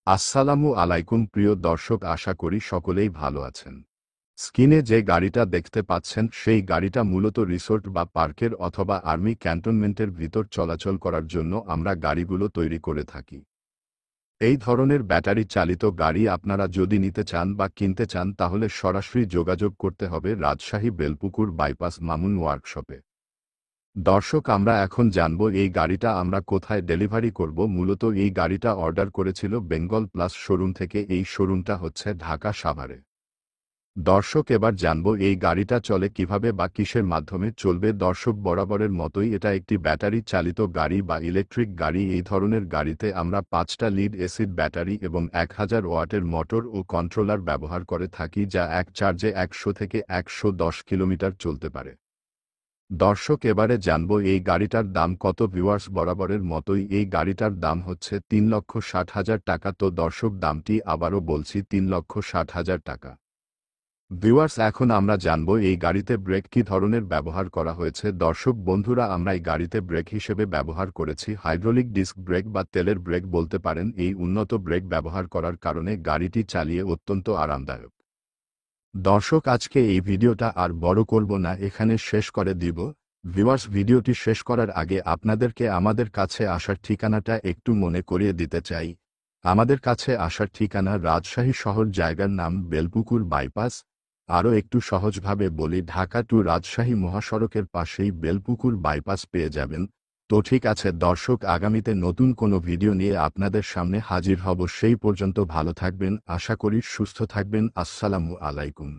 আসসালামু আলাইকুম প্রিয় দর্শক, আশা করি সকলেই ভালো আছেন। স্ক্রিনে যে গাড়িটা দেখতে পাচ্ছেন সেই গাড়িটা মূলত রিসোর্ট বা পার্কের অথবা আর্মি ক্যান্টনমেন্টের ভিতর চলাচল করার জন্য আমরা গাড়িগুলো তৈরি করে থাকি। এই ধরনের ব্যাটারি চালিত গাড়ি আপনারা যদি নিতে চান বা কিনতে চান তাহলে সরাসরি যোগাযোগ করতে হবে রাজশাহী বেলপুকুর বাইপাস মামুন ওয়ার্কশপে। দর্শক, আমরা এখন জানব এই গাড়িটা আমরা কোথায় ডেলিভারি করব। মূলত এই গাড়িটা অর্ডার করেছিল বেঙ্গল প্লাস শোরুম থেকে। এই শোরুমটা হচ্ছে ঢাকা সাভারে। দর্শক, এবার জানব এই গাড়িটা চলে কিভাবে বা কিসের মাধ্যমে চলবে। দর্শক, বরাবরের মতোই এটা একটি ব্যাটারি চালিত গাড়ি বা ইলেকট্রিক গাড়ি। এই ধরনের গাড়িতে আমরা 5টা লিড এসিড ব্যাটারি এবং 1000 ওয়াটের মোটর ও কন্ট্রোলার ব্যবহার করে থাকি, যা এক চার্জে 100 থেকে 110 কিলোমিটার চলতে পারে। দর্শক, এবারে জানব এই গাড়িটার দাম কত। ভিউয়ার্স, বরাবরের মতোই এই গাড়িটার দাম হচ্ছে 3,60,000 টাকা। তো দর্শক, দামটি আবারও বলছি, 3,60,000 টাকা। ভিউয়ার্স, এখন আমরা জানব এই গাড়িতে ব্রেক কী ধরনের ব্যবহার করা হয়েছে। দর্শক বন্ধুরা, আমরা এই গাড়িতে ব্রেক হিসেবে ব্যবহার করেছি হাইড্রোলিক ডিস্ক ব্রেক বা তেলের ব্রেক বলতে পারেন। এই উন্নত ব্রেক ব্যবহার করার কারণে গাড়িটি চালিয়ে অত্যন্ত আরামদায়ক। দর্শক, আজকে এই ভিডিওটা আর বড় করব না, এখানে শেষ করে দিব। ভিউয়ার্স, ভিডিওটি শেষ করার আগে আপনাদেরকে আমাদের কাছে আসার ঠিকানাটা একটু মনে করিয়ে দিতে চাই। আমাদের কাছে আসার ঠিকানা রাজশাহী শহর, জায়গার নাম বেলপুকুর বাইপাস। আরও একটু সহজভাবে বলি, ঢাকা টু রাজশাহী মহাসড়কের পাশেই বেলপুকুর বাইপাস পেয়ে যাবেন। তো ঠিক আছে দর্শক, আগামীতে নতুন কোনো ভিডিও নিয়ে আপনাদের সামনে হাজির হব। সেই পর্যন্ত ভালো থাকবেন, আশা করি সুস্থ থাকবেন। আসসালামু আলাইকুম।